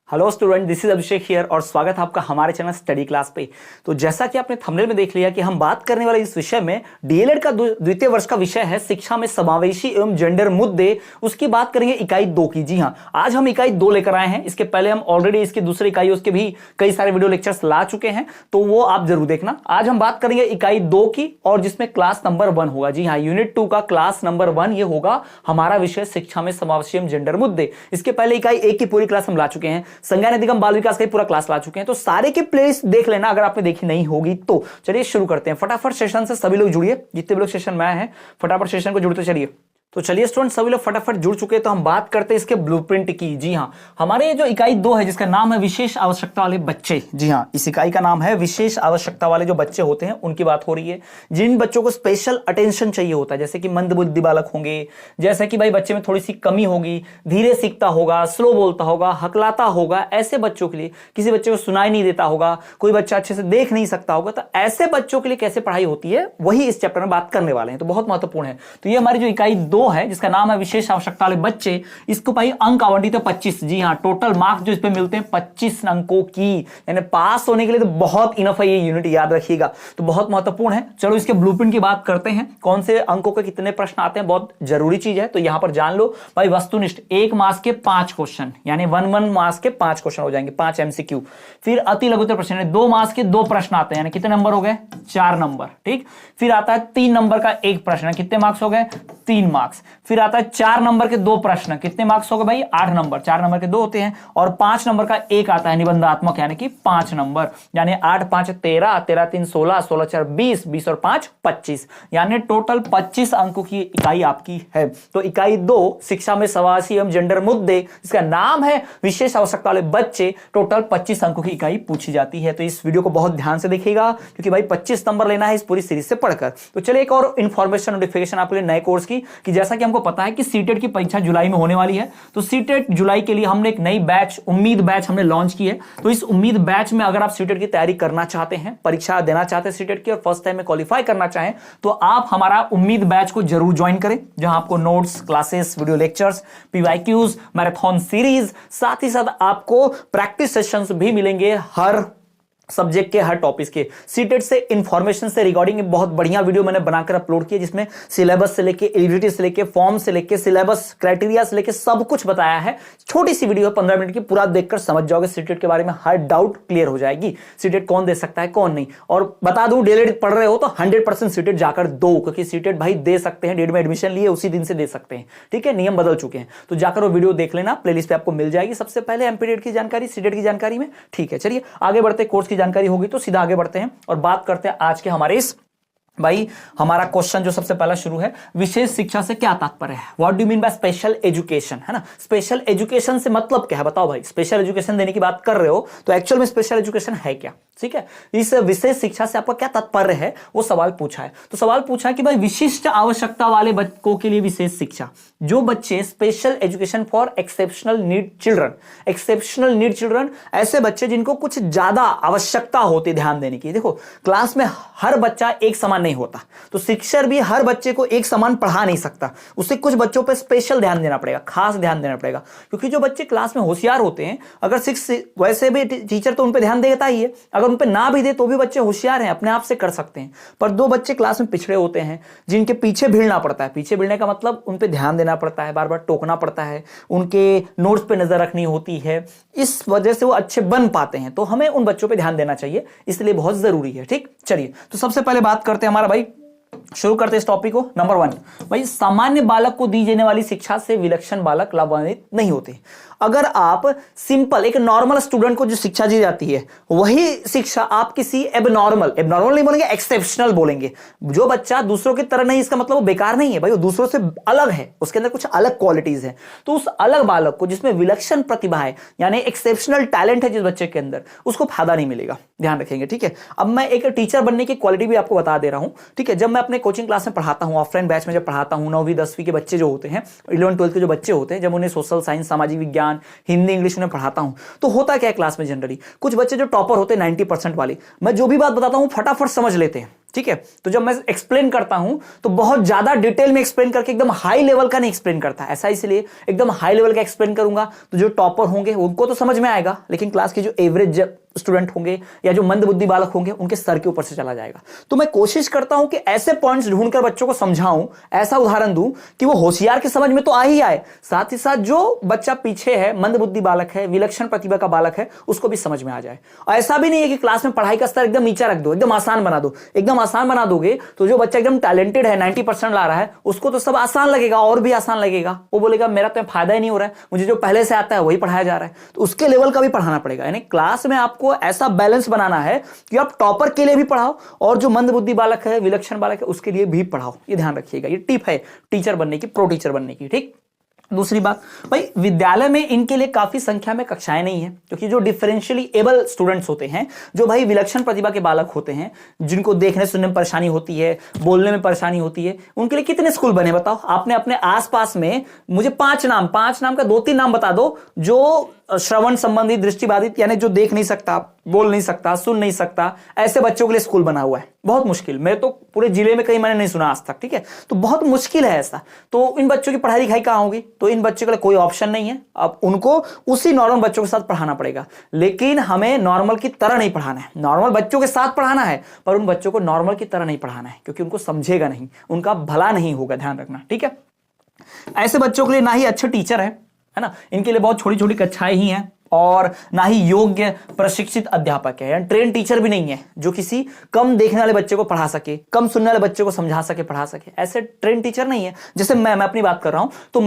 Hello student, this is Abhishek here और स्वागत है आपका हमारे चैनल स्टडी क्लास पे। तो जैसा कि आपने थंबनेल में देख लिया कि हम बात करने वाले इस विषय में डीएलएड का द्वितीय वर्ष का विषय है शिक्षा में समावेशी एवं जेंडर मुद्दे। उसकी बात करेंगे इकाई 2 की। जी हाँ, आज हम इकाई 2 लेकर आए हैं। इसके पहले हम ऑलरेडी इसकी दूसरी इकाई उसके भी कई सारे वीडियो लेक्चर्स ला चुके हैं, तो वो आप जरूर देखना। आज हम बात करेंगे इकाई 2 की और जिसमें क्लास नंबर 1 होगा। जी हाँ, यूनिट 2 का क्लास नंबर 1 ये होगा हमारा विषय शिक्षा में समावेशी एवं जेंडर मुद्दे। इसके पहले इकाई 1 की पूरी क्लास हम ला चुके हैं, संज्ञान अधिगम बाल विकास का पूरा क्लास ला चुके हैं, तो सारे की प्लेलिस्ट देख लेना अगर आपने देखी नहीं होगी तो। चलिए शुरू करते हैं। फटाफट सेशन से सभी लोग जुड़िए, जितने भी लोग सेशन में आए हैं फटाफट सेशन को जुड़ते चलिए। तो चलिए स्टूडेंट, सभी लोग फटाफट जुड़ चुके हैं, तो हम बात करते हैं इसके ब्लूप्रिंट की। जी हाँ, हमारे जो इकाई 2 है जिसका नाम है विशेष आवश्यकता वाले बच्चे। जी हाँ, इस इकाई का नाम है विशेष आवश्यकता वाले जो बच्चे होते हैं उनकी बात हो रही है, जिन बच्चों को स्पेशल अटेंशन चाहिए होता है, जैसे कि मंदबुद्धि बालक होंगे, जैसे कि भाई बच्चे में थोड़ी सी कमी होगी, धीरे सीखता होगा, स्लो बोलता होगा, हकलाता होगा, ऐसे बच्चों के लिए, किसी बच्चे को सुनाई नहीं देता होगा, कोई बच्चा अच्छे से देख नहीं सकता होगा, तो ऐसे बच्चों के लिए कैसे पढ़ाई होती है वही इस चैप्टर में बात करने वाले हैं। तो बहुत महत्वपूर्ण है। तो ये हमारी जो इकाई 2 है जिसका नाम है विशेष आवश्यकता वाले बच्चे, इसको भाई अंक आवंटित है 25। जी हाँ, टोटल मार्क्स जो इस पे मिलते हैं 25 अंकों की, यानी पास होने के लिए तो बहुत इनफ है ये यूनिट, याद रखिएगा। तो बहुत महत्वपूर्ण है। चलो इसके ब्लूप्रिंट की बात करते हैं, कौन से अंकों के कितने प्रश्न आते हैं, बहुत जरूरी चीज है। तो यहां पर जान लो भाई, वस्तुनिष्ठ 1 मार्क्स के 5 क्वेश्चन, यानी 1 मार्क्स के 5 क्वेश्चन हो जाएंगे, 5 MCQ। फिर अति लघुत्तर प्रश्न 2 मार्क्स के 2 प्रश्न आते हैं, यानी कितने नंबर हो गए, 4 नंबर। ठीक, फिर आता है 3 नंबर का 1 प्रश्न, कितने मार्क्स हो गए, 3 मार्क्स। फिर आता है 4 नंबर के 2 प्रश्न, कितने मार्क्स हो गए भाई, 8 नंबर। 4 नंबर के 2 होते हैं। और 5 नंबर का 1 आता है निबंधात्मक, यानी कि 5 नंबर, यानी 8 5 13, 13 3 16, 16 4 20, 20 और 5 25, यानी टोटल 25 अंकों की इकाई आपकी है। तो इकाई 2 शिक्षा में समावेशी एवं जेंडर मुद्दे, इसका नाम है विशेष आवश्यकता वाले बच्चे, टोटल 25 अंकों की इकाई पूछी जाती है। तो इस वीडियो को बहुत ध्यान से देखिएगा, क्योंकि भाई 25 नंबर लेना है इस पूरी सीरीज से पढ़कर। तो चलिए एक और इंफॉर्मेशन नोटिफिकेशन आपके लिए नए कोर्स की, कि जैसा कि हमको पता है कि सीटेट की परीक्षा जुलाई में होने वाली है, तो सीटेट जुलाई के लिए हमने एक नई बैच, उम्मीद बैच हमने लॉन्च की है। तो इस उम्मीद बैच में अगर आप सीटेट की तैयारी करना चाहते हैं, परीक्षा देना चाहते हैं सीटेट की, और फर्स्ट टाइम में क्वालिफाई करना चाहें, तो आप हमारा उम्मीद बैच को जरूर ज्वाइन करें, जहां आपको notes, classes, video lectures, PYQs, marathon series, साथ ही साथ आपको प्रैक्टिस सेशंस भी मिलेंगे हर सब्जेक्ट के, हर टॉपिक के। सीटेट से इंफॉर्मेशन से रिगार्डिंग बहुत बढ़िया वीडियो मैंने बनाकर अपलोड किया, जिसमें सिलेबस से लेके, एलिजिबिलिटी से लेके, फॉर्म से लेके, सिलेबस क्राइटेरिया से लेके सब कुछ बताया है। छोटी सी वीडियो है 15 मिनट की, पूरा देखकर समझ जाओगे सीटेट के बारे में, हर डाउट क्लियर हो जाएगी। सीटेट कौन दे सकता है, कौन नहीं। और बता दूं, डीएलएड पढ़ रहे हो तो 100% सीटेट जाकर दो, क्योंकि सीटेट भाई दे सकते हैं, डेट में एडमिशन लिए उसी दिन से दे सकते हैं। ठीक है, नियम बदल चुके हैं। तो जाकर वो वीडियो देख लेना, प्लेलिस्ट पे आपको मिल जाएगी सबसे पहले एमपीडेट की जानकारी, सीटेट की जानकारी में। ठीक है, चलिए आगे बढ़ते, कोर्स की जानकारी होगी तो सीधा आगे बढ़ते हैं और बात करते हैं आज के हमारे इस, भाई हमारा क्वेश्चन जो सबसे पहला शुरू है, विशेष शिक्षा से क्या तात्पर्य है, what do mean by special education, है ना। स्पेशल एजुकेशन से मतलब क्या है, बताओ भाई। स्पेशल एजुकेशन देने की बात कर रहे हो तो एक्चुअल में स्पेशल एजुकेशन है क्या। ठीक है, इस विशेष शिक्षा से आपका क्या तात्पर्य है, वो सवाल पूछा है। तो सवाल पूछा है कि भाई विशिष्ट आवश्यकता वाले बच्चों के लिए विशेष शिक्षा, जो बच्चे special education for exceptional need children, exceptional need children, ऐसे बच्चे जिनको कुछ ज्यादा आवश्यकता होती है ध्यान देने की। देखो, क्लास में हर बच्चा एक समान नहीं होता, तो शिक्षक भी हर बच्चे को एक समान पढ़ा नहीं सकता, उसे कुछ बच्चों पर स्पेशल ध्यान देना पड़ेगा, खास ध्यान देना पड़ेगा। क्योंकि जो बच्चे क्लास में होशियार होते हैं, अगर वैसे भी टीचर तो उन पर ध्यान देता ही है, अगर उन पे ना भी दे तो भी बच्चे होशियार हैं, अपने आप से कर सकते हैं। पर 2 बच्चे क्लास में पिछड़े होते हैं, जिनके पीछे भिड़ना पड़ता है। पीछे भिड़ने का मतलब उन पे ध्यान देना पड़ता है, बार बार टोकना पड़ता है, उनके नोट्स पे नजर रखनी होती है, इस वजह से वो अच्छे बन पाते हैं। तो हमें उन बच्चों पे ध्यान देना चाहिए, इसलिए बहुत जरूरी है। ठीक, चलिए तो सबसे पहले बात करते हैं हमारा भाई, शुरू करते हैं इस टॉपिक को। नंबर 1, भाई सामान्य बालक को दी जाने वाली शिक्षा से विलक्षण बालक लाभान्वित नहीं होते। अगर आप सिंपल एक नॉर्मल स्टूडेंट को जो शिक्षा दी जाती है, वही शिक्षा आप किसी एबनॉर्मल नहीं बोलेंगे, एक्सेप्शनल बोलेंगे। जो बच्चा दूसरों की तरह नहीं, इसका मतलब वो बेकार नहीं है भाई, वो दूसरों से अलग है, उसके अंदर कुछ अलग क्वालिटीज है। तो उस अलग बालक को, जिसमें विलक्षण प्रतिभा है, यानी एक्सेप्शनल टैलेंट है जिस बच्चे के अंदर, उसको फायदा नहीं मिलेगा। ध्यान रखेंगे, ठीक है। अब मैं एक टीचर बनने की क्वालिटी भी आपको बता दे रहा हूं। ठीक है, जब मैं अपने कोचिंग क्लास में पढ़ाता हूं, ऑफलाइन बैच में जब पढ़ाता हूं, 9वीं 10वीं के बच्चे जो होते हैं, 11 12 के जो बच्चे होते हैं, जब उन्हें सोशल साइंस, सामाजिक विज्ञान, हिंदी, इंग्लिश उन्हें पढ़ाता हूं, तो होता क्या है क्लास में जनरली, कुछ बच्चे जो टॉपर होते हैं 90% वाले, मैं जो भी बात बताता हूं फटाफट समझ लेते हैं। ठीक है। तो जब मैं एक्सप्लेन करता हूं तो बहुत ज्यादा डिटेल में एक्सप्लेन करके एकदम हाई लेवल का नहीं एक्सप्लेन करता, ऐसा इसलिए एकदम हाई लेवल का एक्सप्लेन करूंगा तो जो टॉपर होंगे उनको तो समझ में आएगा, लेकिन क्लास के जो एवरेज स्टूडेंट होंगे या जो मंदबुद्धि बालक होंगे उनके सर के ऊपर से चला जाएगा। तो मैं कोशिश करता हूं कि ऐसे पॉइंट्स ढूंढकर बच्चों को समझाऊं, ऐसा उदाहरण दूं कि वो होशियार के समझ में तो आ ही आए, साथ ही साथ जो बच्चा पीछे है, मंदबुद्धि बालक है, विलक्षण प्रतिभा का बालक है, उसको भी समझ में आ जाए। और ऐसा भी नहीं है कि क्लास में पढ़ाई का स्तर एकदम नीचा रख दो, एकदम आसान बना दो। एकदम आसान बना दोगे तो जो बच्चा एकदम टैलेंटेड है, 90% ला रहा है, उसको तो सब आसान लगेगा और भी आसान लगेगा। वो बोलेगा मेरा तो फायदा ही नहीं हो रहा है, मुझे जो पहले से आता है वही पढ़ाया जा रहा है। तो उसके लेवल का भी पढ़ाना पड़ेगा। यानी क्लास में आपको ऐसा बैलेंस बनाना है कि आप टॉपर के लिए भी पढ़ाओ और जो मंदबुद्धि बालक है, विलक्षण बालक है, उसके लिए भी पढ़ाओ। ये ध्यान रखिएगा, ये टिप है टीचर बनने की, प्रो टीचर बनने की। ठीक। दूसरी बात भाई, विद्यालय में इनके लिए काफी संख्या में कक्षाएं नहीं है, क्योंकि जो डिफरेंशियली एबल स्टूडेंट्स होते हैं, जो भाई विलक्षण प्रतिभा के बालक होते हैं, जिनको देखने सुनने में परेशानी होती है, बोलने में परेशानी होती है, उनके लिए कितने स्कूल बने बताओ? आपने अपने आसपास में मुझे पांच नाम का 2-3 नाम बता दो जो श्रवण संबंधी, दृष्टिबाधित, यानी जो देख नहीं सकता, बोल नहीं सकता, सुन नहीं सकता, ऐसे बच्चों के लिए स्कूल बना हुआ है। बहुत मुश्किल, मैं तो पूरे जिले में कहीं मैंने नहीं सुना आज तक। ठीक है, तो बहुत मुश्किल है ऐसा। तो इन बच्चों की पढ़ाई लिखाई कहां होगी? तो इन बच्चों के लिए कोई ऑप्शन नहीं है, अब उनको उसी नॉर्मल बच्चों के साथ पढ़ाना पड़ेगा। लेकिन हमें नॉर्मल की तरह नहीं पढ़ाना है, नॉर्मल बच्चों के साथ पढ़ाना है, पर उन बच्चों को नॉर्मल की तरह नहीं पढ़ाना है, क्योंकि उनको समझेगा नहीं, उनका भला नहीं होगा, ध्यान रखना। ठीक है, ऐसे बच्चों के लिए ना ही अच्छे टीचर है ना, इनके लिए बहुत छोटी छोटी कक्षाएं ही हैं, और ना ही योग्य प्रशिक्षित अध्यापक है, यानी ट्रेन टीचर भी नहीं है जो किसी कम देखने वाले बच्चे को पढ़ा सके, कम सुनने वाले बच्चे को समझा सके, पढ़ा सके। ऐसे ट्रेन टीचर नहीं है। जैसे मैं अपनी बात कर रहा हूं, तो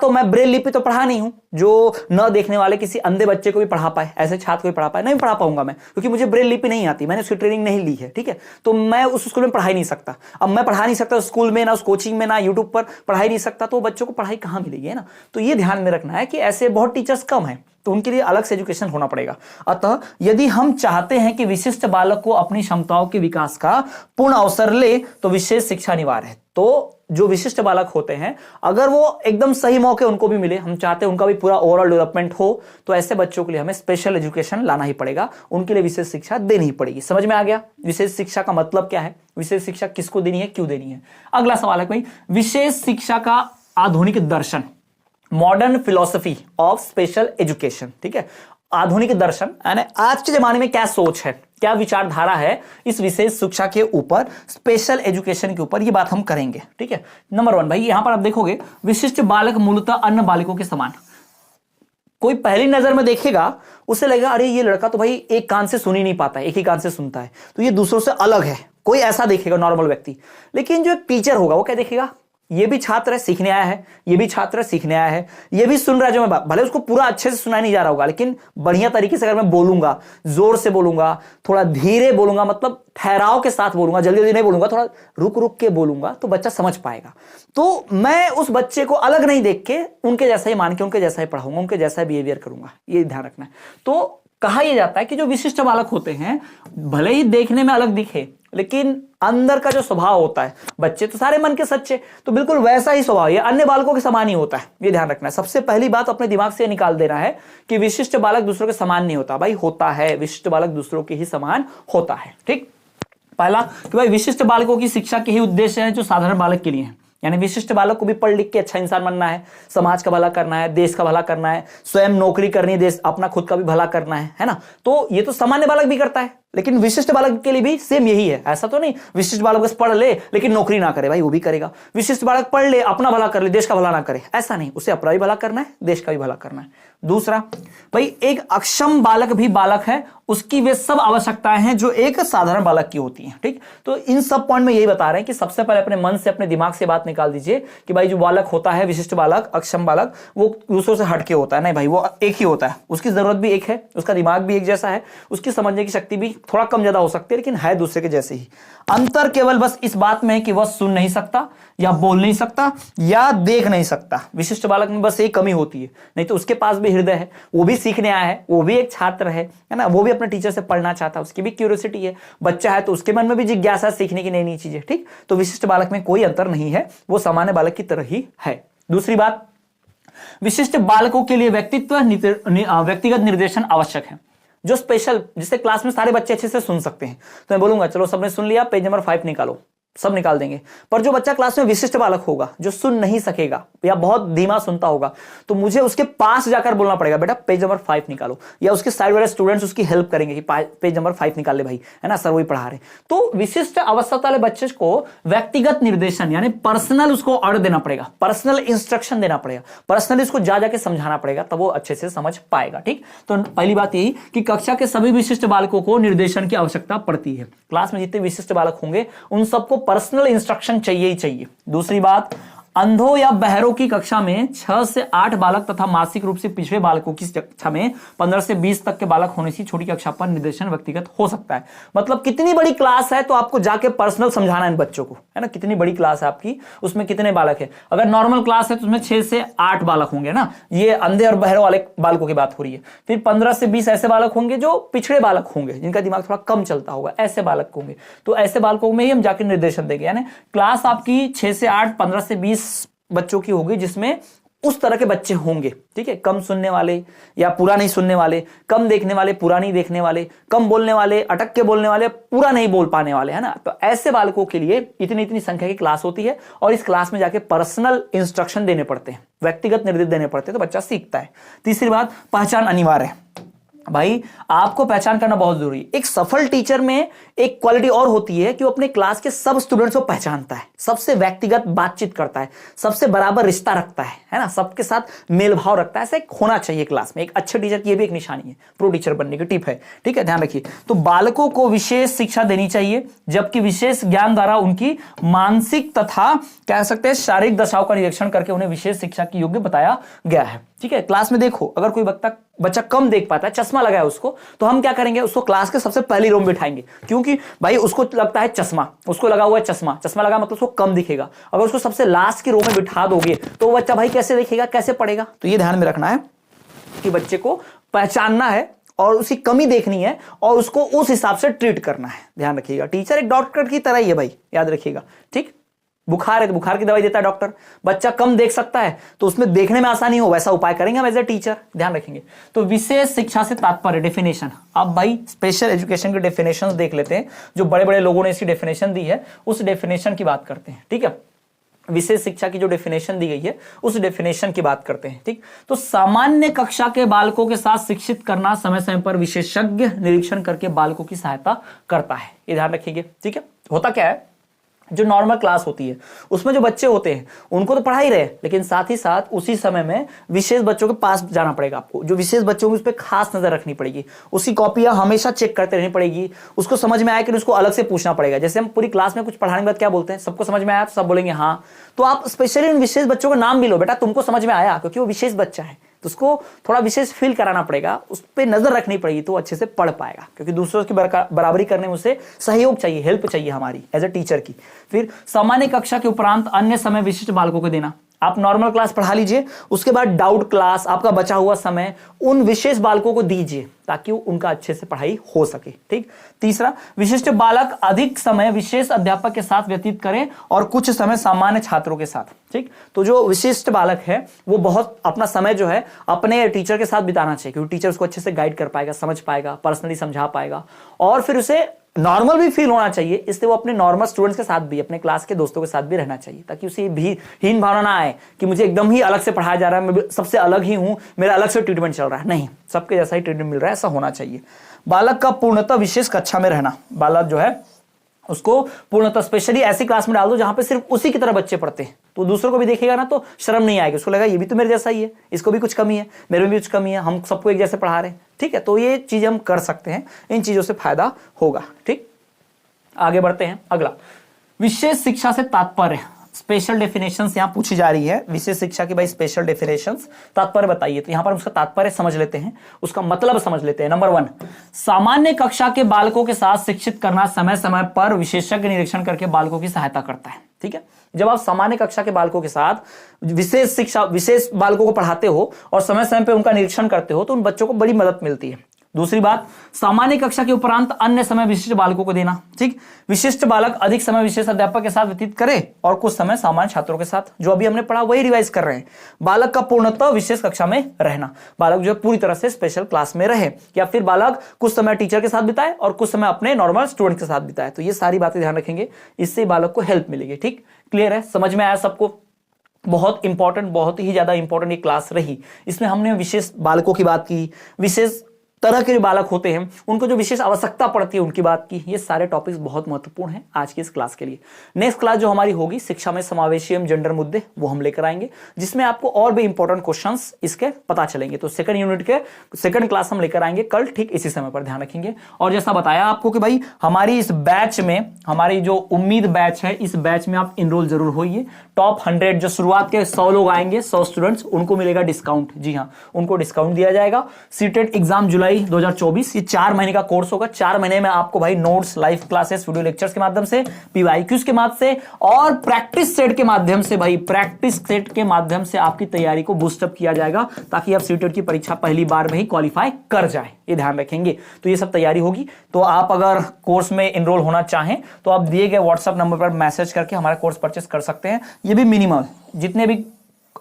मैं ब्रेल लिपि तो पढ़ा नहीं हूं जो न देखने वाले किसी अंधे बच्चे को भी पढ़ा पाए, ऐसे छात्र को भी पढ़ा पाए, नहीं पढ़ा पाऊंगा मैं, क्योंकि मुझे ब्रेल लिपि नहीं आती, मैंने उसकी ट्रेनिंग नहीं ली है। ठीक है, तो मैं उस स्कूल में पढ़ा ही नहीं सकता। अब मैं पढ़ा नहीं सकता स्कूल में, ना उस कोचिंग में, ना यूट्यूब पर पढ़ा ही नहीं सकता, तो बच्चों को पढ़ाई कहां मिलेगी, है ना। तो ये ध्यान में रखना है कि ऐसे बहुत टीचर्स कम है, तो उनके लिए अलग से एजुकेशन होना पड़ेगा। अतः यदि हम चाहते हैं कि विशिष्ट बालक को अपनी क्षमताओं के विकास का पूर्ण अवसर ले, तो विशेष शिक्षा अनिवार्य है। तो जो विशिष्ट बालक होते हैं, अगर वो एकदम सही मौके उनको भी मिले, हम चाहते हैं उनका भी पूरा ओवरऑल डेवलपमेंट हो, तो ऐसे बच्चों के लिए हमें स्पेशल एजुकेशन लाना ही पड़ेगा, उनके लिए विशेष शिक्षा देनी ही पड़ेगी। समझ में आ गया विशेष शिक्षा का मतलब क्या है, विशेष शिक्षा किसको देनी है, क्यों देनी है। अगला सवाल है भाई, विशेष शिक्षा का आधुनिक दर्शन, modern philosophy of special education. ठीक है, आधुनिक दर्शन यानी आज के जमाने में क्या सोच है, क्या विचारधारा है इस विशेष शिक्षा के ऊपर, स्पेशल एजुकेशन के ऊपर, ये बात हम करेंगे। ठीक है, नंबर 1 भाई, यहां पर आप देखोगे विशिष्ट बालक मूलतः अन्य बालकों के समान। कोई पहली नजर में देखेगा उसे लगेगा अरे ये लड़का तो भाई एक कान से सुन ही नहीं पाता है, एक ही कान से सुनता है, तो ये दूसरों से अलग है, कोई ऐसा देखेगा नॉर्मल व्यक्ति। लेकिन जो टीचर होगा वो क्या देखेगा, ये भी छात्र है, सीखने आया है, ये भी छात्र है, सीखने आया है, ये भी सुन रहा है जो मैं बात, भले उसको पूरा अच्छे से सुनाई नहीं जा रहा होगा, लेकिन बढ़िया तरीके से अगर मैं बोलूंगा, जोर से बोलूंगा, थोड़ा धीरे बोलूंगा, मतलब ठहराव के साथ बोलूंगा, जल्दी जल्दी नहीं बोलूंगा, थोड़ा रुक रुक के बोलूंगा, तो बच्चा समझ पाएगा। तो मैं उस बच्चे को अलग नहीं देख के उनके जैसा ही मान के उनके जैसा ही पढ़ाऊंगा, उनके जैसा बिहेवियर करूंगा, ये ध्यान रखना है। तो कहा यह जाता है कि जो विशिष्ट बालक होते हैं, भले ही देखने में अलग दिखे, लेकिन अंदर का जो स्वभाव होता है, बच्चे तो सारे मन के सच्चे, तो बिल्कुल वैसा ही स्वभाव ये अन्य बालकों के समान ही होता है, ये ध्यान रखना है। सबसे पहली बात अपने दिमाग से निकाल देना है कि विशिष्ट बालक दूसरों के समान नहीं होता। भाई होता है, विशिष्ट बालक दूसरों के ही समान होता है। ठीक, पहला कि भाई विशिष्ट बालकों की शिक्षा के ही उद्देश्य है जो साधारण बालक के लिए है, यानी विशिष्ट बालक को भी पढ़ लिख के अच्छा इंसान बनना है, समाज का भला करना है, देश का भला करना है, स्वयं नौकरी करनी है, देश अपना खुद का भी भला करना है ना। तो ये तो सामान्य बालक भी करता है, लेकिन विशिष्ट बालक के लिए भी सेम यही है। ऐसा तो नहीं विशिष्ट बालक बस पढ़ ले लेकिन नौकरी ना करे, भाई वो भी करेगा। विशिष्ट बालक पढ़ ले, अपना भला कर ले, देश का भला ना करे, ऐसा नहीं, उसे अपना भी भला करना है, देश का भी भला करना है। दूसरा भाई, एक अक्षम बालक भी बालक है, उसकी वे सब आवश्यकताएं हैं जो एक साधारण बालक की होती हैं। ठीक, तो इन सब पॉइंट में यही बता रहे हैं कि सबसे पहले अपने मन से, अपने दिमाग से बात निकाल दीजिए कि भाई जो बालक होता है, विशिष्ट बालक, अक्षम बालक, वो दूसरों से हटके होता है, नहीं भाई वो एक ही होता है, उसकी जरूरत भी एक है, उसका दिमाग भी एक जैसा है, उसकी समझने की शक्ति भी थोड़ा कम ज्यादा हो सकती है, लेकिन है दूसरे के जैसे ही। अंतर केवल बस इस बात में है कि वह सुन नहीं सकता, या बोल नहीं सकता, या देख नहीं सकता। विशिष्ट बालक में बस एक कमी होती है, नहीं तो उसके पास भी हृदय है, वो भी सीखने आया है, वो भी एक छात्र है ना, वो भी अपने टीचर से पढ़ना चाहता है, उसकी भी क्यूरियोसिटी है, बच्चा है तो उसके मन में भी जिज्ञासा सीखने की नई नई चीजें। ठीक, तो विशिष्ट बालक में कोई अंतर नहीं है, वो सामान्य बालक की तरह ही है। दूसरी बात, विशिष्ट बालकों के लिए व्यक्तिगत निर्देशन आवश्यक है। जो स्पेशल, जिससे क्लास में सारे बच्चे अच्छे से सुन सकते हैं। तो मैं बोलूंगा चलो सबने सुन लिया, पेज नंबर 5 निकालो, सब निकाल देंगे। पर जो बच्चा क्लास में विशिष्ट बालक होगा, जो सुन नहीं सकेगा या बहुत धीमा सुनता होगा, तो मुझे उसके पास जाकर बोलना पड़ेगा बेटा पेज नंबर 5 निकालो, या उसके साइड वाले स्टूडेंट्स उसकी हेल्प करेंगे कि पेज नंबर 5 निकाल ले भाई, है ना, सर वही पढ़ा रहे। तो विशिष्ट आवश्यकता वाले बच्चे को व्यक्तिगत निर्देशन यानी पर्सनल उसको ऑर्डर देना पड़ेगा, पर्सनल इंस्ट्रक्शन देना पड़ेगा, पर्सनली उसको जा जाके समझाना पड़ेगा, तब वो अच्छे से समझ पाएगा। ठीक, तो पहली बात यही कि कक्षा के सभी विशिष्ट बालकों को निर्देशन की आवश्यकता पड़ती है। क्लास में जितने विशिष्ट बालक होंगे उन सबको पर्सनल इंस्ट्रक्शन चाहिए ही चाहिए। दूसरी बात, अंधों या बहरों की कक्षा में 6 से 8 बालक तथा मानसिक रूप से पिछड़े बालकों की कक्षा में 15 से 20 तक के बालक होने से छोटी कक्षा पर निर्देशन व्यक्तिगत हो सकता है। मतलब कितनी बड़ी क्लास है तो आपको जाके पर्सनल समझाना है इन बच्चों को, है ना, कितनी बड़ी क्लास है आपकी, उसमें कितने बालक है। अगर नॉर्मल क्लास है तो उसमें 6 से 8 बालक होंगे ना, ये अंधे और बहरों वाले बालकों की बात हो रही है। फिर 15 से 20 ऐसे बालक होंगे जो पिछड़े बालक होंगे, जिनका दिमाग थोड़ा कम चलता होगा, ऐसे बालक होंगे। तो ऐसे बालकों में ही हम जाके निर्देशन देंगे। यानी क्लास आपकी 6 से 8, 15 से 20 बच्चों की होगी, जिसमें उस तरह के बच्चे होंगे। ठीक है, कम सुनने वाले या पूरा नहीं सुनने वाले, कम देखने वाले पूरा नहीं देखने वाले, कम बोलने वाले अटक के बोलने वाले, पूरा नहीं बोल पाने वाले, है ना। तो ऐसे बालकों के लिए इतनी इतनी संख्या की क्लास होती है और इस क्लास में जाके पर्सनल इंस्ट्रक्शन देने पड़ते हैं, व्यक्तिगत निर्देश देने पड़ते हैं, तो बच्चा सीखता है। तीसरी बात, पहचान अनिवार्य है। भाई आपको पहचान करना बहुत जरूरी है। एक सफल टीचर में एक क्वालिटी और होती है कि वो अपने क्लास के सब स्टूडेंट्स को पहचानता है, सबसे व्यक्तिगत बातचीत करता है, सबसे बराबर रिश्ता रखता है ना, सबके साथ मेल भाव रखता है। ऐसा एक होना चाहिए क्लास में। एक अच्छे टीचर की ये भी एक निशानी है, प्रो टीचर बनने की टिप है। ठीक है, ध्यान रखिए। तो बालकों को विशेष शिक्षा देनी चाहिए, जबकि विशेष ज्ञान द्वारा उनकी मानसिक तथा कह सकते हैं शारीरिक दशाओं का निरीक्षण करके उन्हें विशेष शिक्षा की योग्य बताया गया है। ठीक है, क्लास में देखो अगर कोई बच्चा कम देख पाता है, चश्मा लगा है उसको, तो हम क्या करेंगे, उसको क्लास के सबसे पहली रो में बिठाएंगे, क्योंकि भाई उसको लगता है चश्मा, उसको लगा हुआ है चश्मा, चश्मा लगा मतलब उसको कम दिखेगा। अगर उसको सबसे लास्ट की रो में बिठा दोगे तो वो बच्चा भाई कैसे देखेगा, कैसे पढ़ेगा। तो ये ध्यान में रखना है कि बच्चे को पहचानना है और उसकी कमी देखनी है और उसको उस हिसाब से ट्रीट करना है। ध्यान रखिएगा, टीचर एक डॉक्टर की तरह ही है भाई, याद रखिएगा। ठीक, बुखार है तो बुखार की दवाई देता है डॉक्टर, बच्चा कम देख सकता है तो उसमें देखने में आसानी हो वैसा उपाय करेंगे हम एज ए टीचर, ध्यान रखेंगे। तो विशेष शिक्षा से तात्पर्य डेफिनेशन, अब भाई स्पेशल एजुकेशन के डेफिनेशन देख लेते हैं, जो बड़े बड़े लोगों ने इसकी डेफिनेशन दी है उस डेफिनेशन की बात करते हैं। ठीक है, विशेष शिक्षा की जो डेफिनेशन दी गई है उस डेफिनेशन की बात करते हैं। ठीक, तो सामान्य कक्षा के बालकों के साथ शिक्षित करना, समय समय पर विशेषज्ञ निरीक्षण करके बालकों की सहायता करता है, ये ध्यान रखिएगा। ठीक है, होता क्या है, जो नॉर्मल क्लास होती है उसमें जो बच्चे होते हैं उनको तो पढ़ा ही रहे, लेकिन साथ ही साथ उसी समय में विशेष बच्चों के पास जाना पड़ेगा आपको, जो विशेष बच्चों की उस पर खास नजर रखनी पड़ेगी, उसकी कॉपियां हमेशा चेक करते रहनी पड़ेगी, उसको समझ में आया कि उसको अलग से पूछना पड़ेगा। जैसे हम पूरी क्लास में कुछ पढ़ाने के बाद क्या बोलते हैं, सबको समझ में आया तो सब बोलेंगे हाँ, तो आप स्पेशली उन विशेष बच्चों का नाम भी लो, बेटा तुमको समझ में आया, क्योंकि वो विशेष बच्चा है, तो उसको थोड़ा विशेष फील कराना पड़ेगा, उस पर नजर रखनी पड़ेगी, तो अच्छे से पढ़ पाएगा, क्योंकि दूसरों की बराबरी करने में उसे सहयोग चाहिए, हेल्प चाहिए हमारी एज ए टीचर की। फिर सामान्य कक्षा के उपरांत अन्य समय विशिष्ट बालकों को देना, आप नॉर्मल क्लास पढ़ा लीजिए, उसके बाद डाउट क्लास, आपका बचा हुआ समय उन विशेष बालकों को दीजिए ताकि उनका अच्छे से पढ़ाई हो सके। ठीक, तीसरा, विशिष्ट बालक अधिक समय विशेष अध्यापक के साथ व्यतीत करें और कुछ समय सामान्य छात्रों के साथ। ठीक, तो जो विशिष्ट बालक है वो बहुत अपना समय जो है अपने टीचर के साथ बिताना चाहिए, क्योंकि टीचर उसको अच्छे से गाइड कर पाएगा, समझ पाएगा, पर्सनली समझा पाएगा, और फिर उसे नॉर्मल भी फील होना चाहिए, इसलिए वो अपने नॉर्मल स्टूडेंट्स के साथ भी, अपने क्लास के दोस्तों के साथ भी रहना चाहिए, ताकि उसे भी हीन भावना ना आए कि मुझे एकदम ही अलग से पढ़ाया जा रहा है, मैं सबसे अलग ही हूं, मेरा अलग से ट्रीटमेंट चल रहा है। नहीं, सबके जैसा ही ट्रीटमेंट मिल रहा है, ऐसा होना चाहिए। बालक का पूर्णतः विशेष कक्षा में रहना, बालक जो है उसको पूर्णतः स्पेशली ऐसी क्लास में डाल दो जहां पे सिर्फ उसी की तरह बच्चे पढ़ते हैं, तो दूसरों को भी देखेगा ना तो शर्म नहीं आएगी, उसको लगेगा ये भी तो मेरे जैसा ही है, इसको भी कुछ कमी है, मेरे में भी कुछ कमी है, हम सबको एक जैसे पढ़ा रहे हैं। ठीक है, तो ये चीजें हम कर सकते हैं, इन चीजों से फायदा होगा। ठीक, आगे बढ़ते हैं। अगला, विशेष शिक्षा से तात्पर्य, स्पेशल डेफिनेशंस यहां पूछी जा रही है, विशेष शिक्षा की भाई स्पेशल डेफिनेशंस, तात्पर्य बताइए। तो यहां पर हम उसका तात्पर्य समझ लेते हैं, उसका मतलब समझ लेते हैं। नंबर 1, सामान्य कक्षा के बालकों के साथ शिक्षित करना, समय समय पर विशेषज्ञ निरीक्षण करके बालकों की सहायता करता है। ठीक है, जब आप सामान्य कक्षा के बालकों के साथ विशेष बालकों को पढ़ाते हो और समय समय पर उनका निरीक्षण करते हो तो उन बच्चों को बड़ी मदद मिलती है। दूसरी बात, सामान्य कक्षा के उपरांत अन्य समय विशिष्ट बालकों को देना। ठीक, विशिष्ट बालक अधिक समय विशेष अध्यापक के साथ व्यतीत करे और कुछ समय सामान्य छात्रों के साथ। जो अभी हमने पढ़ा वही रिवाइज कर रहे हैं। बालक का पूर्णतः विशेष कक्षा में रहना, बालक जो है पूरी तरह से स्पेशल क्लास में रहे, या फिर बालक कुछ समय टीचर के साथ बिताए और कुछ समय अपने नॉर्मल स्टूडेंट के साथ बिताए। तो ये सारी बातें ध्यान रखेंगे, इससे बालक को हेल्प मिलेगी। ठीक, क्लियर है, समझ में आया सबको? बहुत इंपॉर्टेंट, बहुत ही ज्यादा इंपॉर्टेंट ये क्लास रही। इसमें हमने विशेष बालकों की बात की, विशेष तरह के जो बालक होते हैं उनको जो विशेष आवश्यकता पड़ती है उनकी बात की। ये सारे टॉपिक्स बहुत महत्वपूर्ण हैं आज की इस क्लास के लिए। नेक्स्ट क्लास जो हमारी होगी शिक्षा में समावेशी एवं जेंडर मुद्दे, वो हम लेकर आएंगे, जिसमें आपको और भी इंपॉर्टेंट क्वेश्चंस इसके पता चलेंगे। तो सेकंड यूनिट के सेकंड क्लास हम लेकर आएंगे कल, ठीक इसी समय पर, ध्यान रखेंगे। और जैसा बताया आपको कि भाई हमारी इस बैच में, हमारी जो उम्मीद बैच है, इस बैच में आप इनरोल जरूर होइए। टॉप 100 जो शुरुआत के 100 लोग आएंगे, 100 स्टूडेंट्स, उनको मिलेगा डिस्काउंट। जी हाँ, उनको डिस्काउंट दिया जाएगा। सीटेट एग्जाम जुलाई 2024, ये 4 महीने का कोर्स होगा। 4 महीने में आपको भाई notes, live classes, video lectures के माध्यम से, पीवाईक्यूज के माध्यम से और प्रैक्टिस सेट के माध्यम से, भाई प्रैक्टिस सेट के माध्यम से आपकी तैयारी को बूस्टअप किया जाएगा, ताकि आप सीटेट की परीक्षा पहली बार में ही क्वालिफाई कर जाए। ये ध्यान रखेंगे। तो ये सब तैयारी होगी। तो आप अगर कोर्स में एनरोल होना चाहें तो आप दिए गए व्हाट्सएप नंबर पर मैसेज करके हमारा कोर्स परचेस कर सकते हैं। ये भी मिनिमम, जितने भी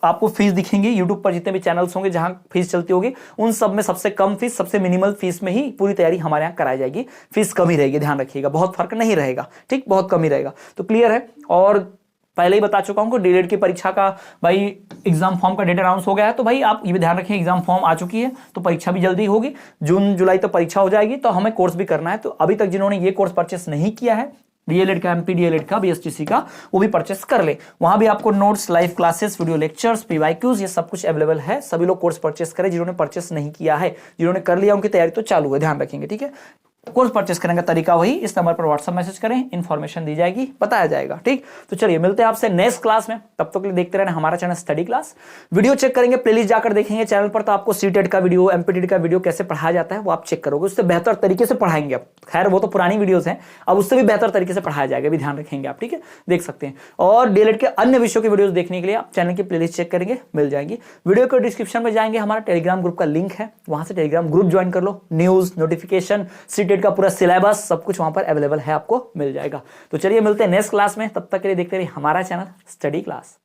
आपको फीस दिखेंगे यूट्यूब पर, जितने भी चैनल्स होंगे जहां फीस चलती होगी, उन सब में सबसे कम फीस, सबसे मिनिमल फीस में ही पूरी तैयारी हमारे यहाँ कराई जाएगी। फीस कम ही रहेगी, ध्यान रखिएगा, बहुत फर्क नहीं रहेगा। ठीक, बहुत कम ही रहेगा। तो क्लियर है। और पहले ही बता चुका हूं कि डीएलएड की परीक्षा का भाई एग्जाम फॉर्म का डेट अनाउंस हो गया है। तो भाई आप ये भी ध्यान रखें, एग्जाम फॉर्म आ चुकी है तो परीक्षा भी जल्दी होगी। जून जुलाई तो परीक्षा हो जाएगी। तो हमें कोर्स भी करना है। तो अभी तक जिन्होंने ये कोर्स परचेस नहीं किया है, डीएलएड का, एमपी डीएलएड का, बीएसटीसी का, वो भी परचेस कर ले। वहां भी आपको notes, live classes, video lectures, PYQs, ये सब कुछ अवेलेबल है। सभी लोग कोर्स परचेस करें जिन्होंने परचेस नहीं किया है। जिन्होंने कर लिया उनकी तैयारी तो चालू है, ध्यान रखेंगे। ठीक है, कोर्स परचेस करने का तरीका वही, इस नंबर पर व्हाट्सएप मैसेज करें, इंफॉर्मेशन दी जाएगी, बताया जाएगा। ठीक, तो चलिए मिलते हैं आपसे नेक्स्ट क्लास में। तब तक के लिए देखते रहना हमारा channel study class. Video check करेंगे, प्लेलिस्ट जाकर देखेंगे चैनल पर, तो आपको सीटेट का वीडियो, एमपीटीटी का वीडियो कैसे पढ़ाया जाता है वो आप चेक करोगे, उससे बेहतर तरीके से पढ़ाएंगे। अब खैर वो तो पुरानी वीडियोस हैं, अब उससे भी बेहतर तरीके से पढ़ाया जाएगा, भी ध्यान रखेंगे आप। ठीक है, देख सकते हैं। और डीएलएड के अन्य विषयों के वीडियोस देखने के लिए आप चैनल की प्लेलिस्ट चेक करेंगे, मिल जाएंगी। वीडियो के डिस्क्रिप्शन में जाएंगे, हमारा टेलीग्राम ग्रुप का लिंक है, वहां से टेलीग्राम ग्रुप ज्वाइन कर लो। न्यूज, नोटिफिकेशन, सीटेट का पूरा सिलेबस, सब कुछ वहां पर अवेलेबल है, आपको मिल जाएगा। तो चलिए मिलते हैं नेक्स्ट क्लास में। तब तक के लिए देखते रहिए हमारा चैनल स्टडी क्लास।